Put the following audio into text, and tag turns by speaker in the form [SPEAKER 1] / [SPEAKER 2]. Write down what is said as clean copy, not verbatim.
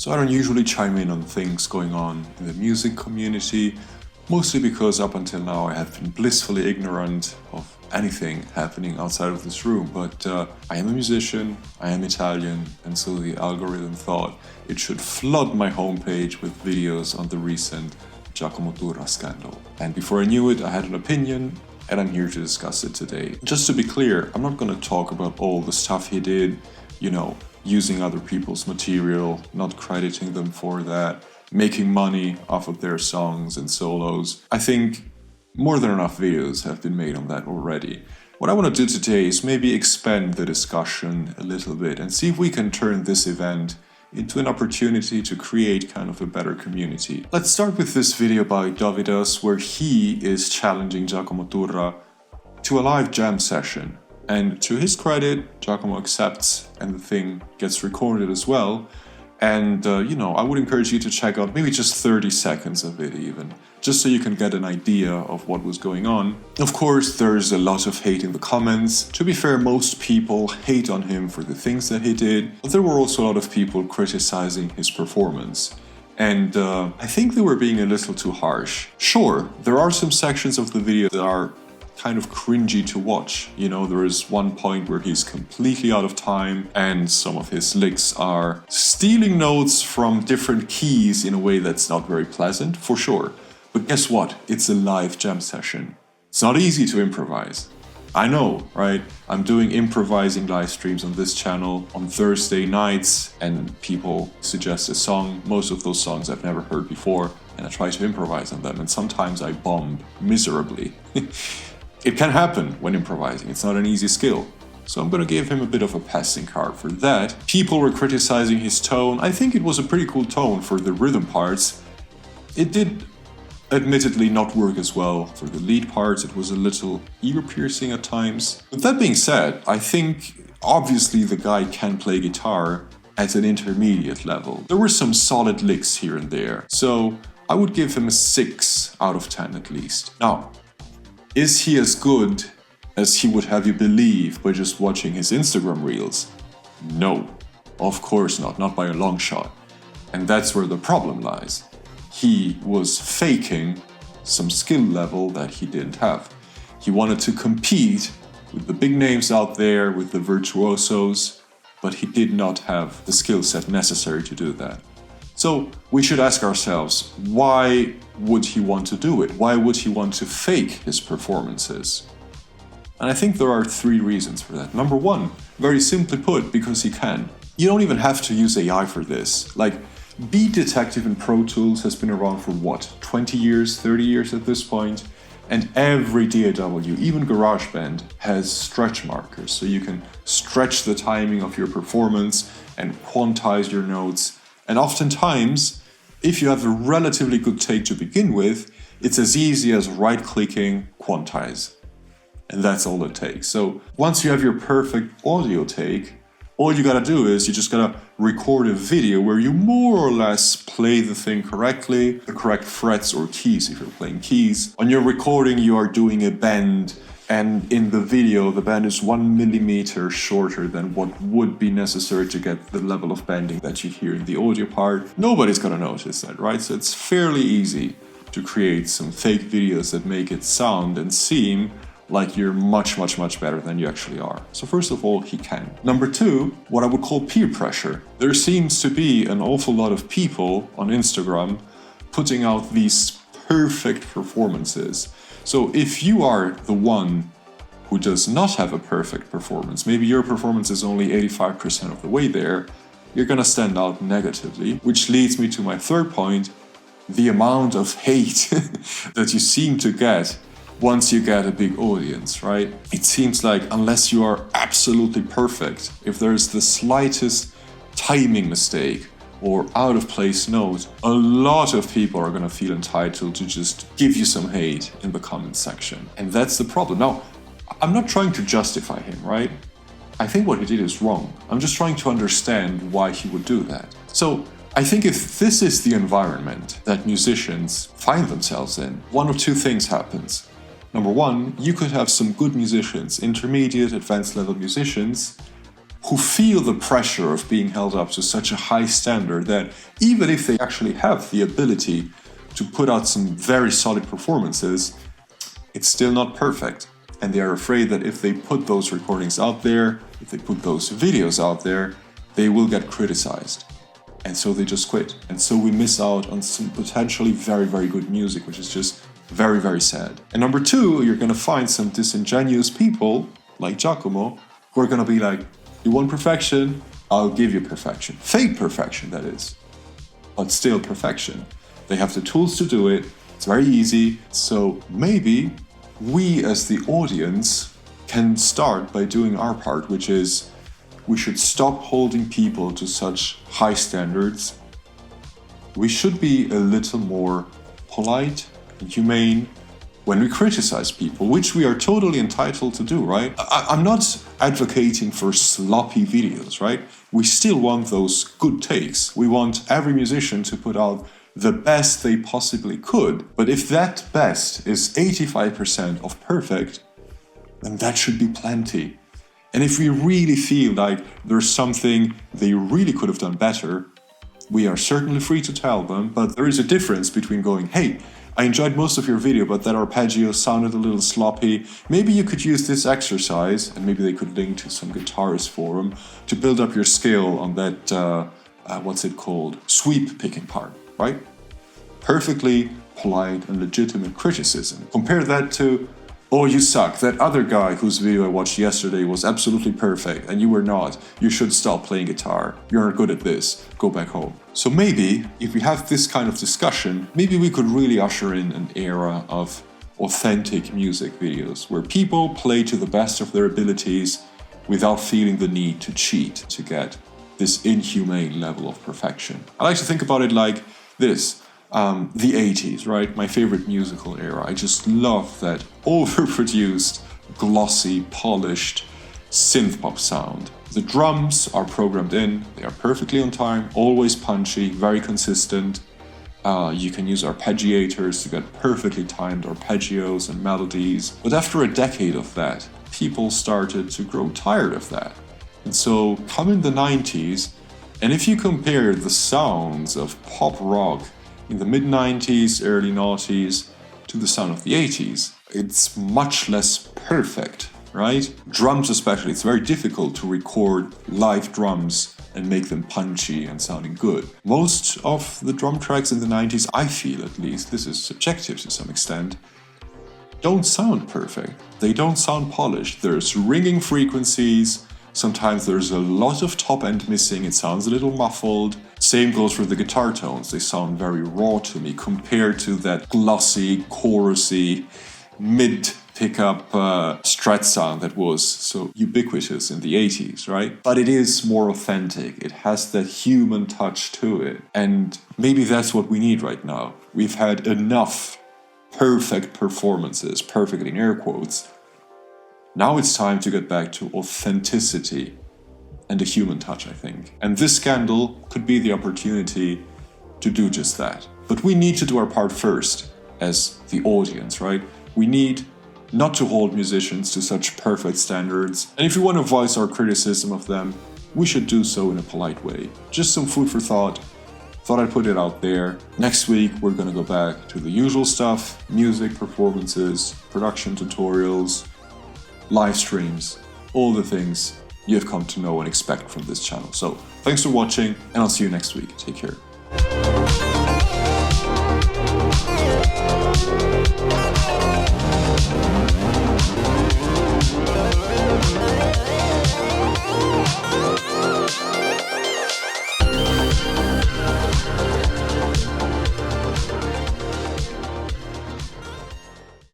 [SPEAKER 1] So I don't usually chime in on things going on in the music community, mostly because up until now I have been blissfully ignorant of anything happening outside of this room. But I am a musician, I am Italian, and so the algorithm thought it should flood my homepage with videos on the recent Giacomo Turra scandal. And before I knew it, I had an opinion, and I'm here to discuss it today. Just to be clear, I'm not going to talk about all the stuff he did, using other people's material, not crediting them for that, making money off of their songs and solos. I think more than enough videos have been made on that already. What I want to do today is maybe expand the discussion a little bit and see if we can turn this event into an opportunity to create kind of a better community. Let's start with this video by Davidas, where he is challenging Giacomo Turra to a live jam session. And to his credit, Giacomo accepts and the thing gets recorded as well. And, I would encourage you to check out maybe just 30 seconds of it even, just so you can get an idea of what was going on. Of course, there's a lot of hate in the comments. To be fair, most people hate on him for the things that he did, but there were also a lot of people criticizing his performance. And I think they were being a little too harsh. Sure, there are some sections of the video that are kind of cringy to watch. There is one point where he's completely out of time and some of his licks are stealing notes from different keys in a way that's not very pleasant, for sure. But guess what? It's a live jam session. It's not easy to improvise. I know, right? I'm doing improvising live streams on this channel on Thursday nights, and people suggest a song. Most of those songs I've never heard before, and I try to improvise on them, and sometimes I bomb miserably. It can happen when improvising, it's not an easy skill. So I'm gonna give him a bit of a passing card for that. People were criticizing his tone. I think it was a pretty cool tone for the rhythm parts. It did admittedly not work as well for the lead parts. It was a little ear-piercing at times. With that being said, I think obviously the guy can play guitar at an intermediate level. There were some solid licks here and there. So I would give him a 6 out of 10 at least. Now, is he as good as he would have you believe by just watching his Instagram reels? No, of course not by a long shot. And that's where the problem lies. He was faking some skill level that he didn't have. He wanted to compete with the big names out there, with the virtuosos, but he did not have the skill set necessary to do that. So we should ask ourselves, why would he want to do it? Why would he want to fake his performances? And I think there are 3 reasons for that. Number 1, very simply put, because he can. You don't even have to use AI for this. Like, Beat Detective in Pro Tools has been around for 20 years, 30 years at this point? And every DAW, even GarageBand, has stretch markers. So you can stretch the timing of your performance and quantize your notes. And oftentimes, if you have a relatively good take to begin with, it's as easy as right-clicking quantize. And that's all it takes. So once you have your perfect audio take, all you gotta do is you just gotta record a video where you more or less play the thing correctly, the correct frets or keys if you're playing keys. On your recording, you are doing a bend, and in the video, the bend is 1 millimeter shorter than what would be necessary to get the level of bending that you hear in the audio part. Nobody's gonna notice that, right? So it's fairly easy to create some fake videos that make it sound and seem like you're much better than you actually are. So first of all, he can. Number 2, what I would call peer pressure. There seems to be an awful lot of people on Instagram putting out these perfect performances. So if you are the one who does not have a perfect performance, maybe your performance is only 85% of the way there, you're gonna stand out negatively, which leads me to my 3rd point, the amount of hate that you seem to get once you get a big audience, right? It seems like unless you are absolutely perfect, if there's the slightest timing mistake or out of place note, a lot of people are gonna feel entitled to just give you some hate in the comment section. And that's the problem. Now, I'm not trying to justify him, right? I think what he did is wrong. I'm just trying to understand why he would do that. So I think if this is the environment that musicians find themselves in, one of 2 things happens. Number 1, you could have some good musicians, intermediate, advanced level musicians, who feel the pressure of being held up to such a high standard that even if they actually have the ability to put out some very solid performances, it's still not perfect. And they are afraid that if they put those recordings out there, if they put those videos out there, they will get criticized. And so they just quit. And so we miss out on some potentially very, very good music, which is just very, very sad. And number two, you're going to find some disingenuous people like Giacomo who are going to be like, you want perfection? I'll give you perfection. Fake perfection, that is. But still perfection. They have the tools to do it. It's very easy. So maybe we as the audience can start by doing our part, which is we should stop holding people to such high standards. We should be a little more polite and humane when we criticize people, which we are totally entitled to do, right? I'm not advocating for sloppy videos, right? We still want those good takes. We want every musician to put out the best they possibly could. But if that best is 85% of perfect, then that should be plenty. And if we really feel like there's something they really could have done better, we are certainly free to tell them. But there is a difference between going, hey, I enjoyed most of your video, but that arpeggio sounded a little sloppy. Maybe you could use this exercise, and maybe they could link to some guitarist forum to build up your skill on that, what's it called? Sweep picking part, right? Perfectly polite and legitimate criticism. Compare that to, oh, you suck. That other guy whose video I watched yesterday was absolutely perfect and you were not. You should stop playing guitar. You're not good at this. Go back home. So maybe if we have this kind of discussion, maybe we could really usher in an era of authentic music videos where people play to the best of their abilities without feeling the need to cheat to get this inhumane level of perfection. I like to think about it like this. The 80s, right? My favorite musical era. I just love that overproduced, glossy, polished synth pop sound. The drums are programmed in, they are perfectly on time, always punchy, very consistent. You can use arpeggiators to get perfectly timed arpeggios and melodies. But after a decade of that, people started to grow tired of that. And so come in the 90s, and if you compare the sounds of pop rock in the mid-90s, early noughties, to the sound of the 80s, it's much less perfect, right? Drums especially, it's very difficult to record live drums and make them punchy and sounding good. Most of the drum tracks in the 90s, I feel at least, this is subjective to some extent, don't sound perfect. They don't sound polished. There's ringing frequencies, sometimes there's a lot of top end missing, it sounds a little muffled. Same goes for the guitar tones, they sound very raw to me compared to that glossy, chorusy, mid pickup strat sound that was so ubiquitous in the 80s, right? But it is more authentic, it has that human touch to it. And maybe that's what we need right now. We've had enough perfect performances, perfect in air quotes. Now it's time to get back to authenticity and a human touch, I think. And this scandal could be the opportunity to do just that. But we need to do our part first as the audience, right? We need not to hold musicians to such perfect standards. And if we want to voice our criticism of them, we should do so in a polite way. Just some food for thought. Thought I'd put it out there. Next week, we're going to go back to the usual stuff: music, performances, production tutorials, live streams, all the things you've come to know and expect from this channel. So thanks for watching, and I'll see you next week. Take care.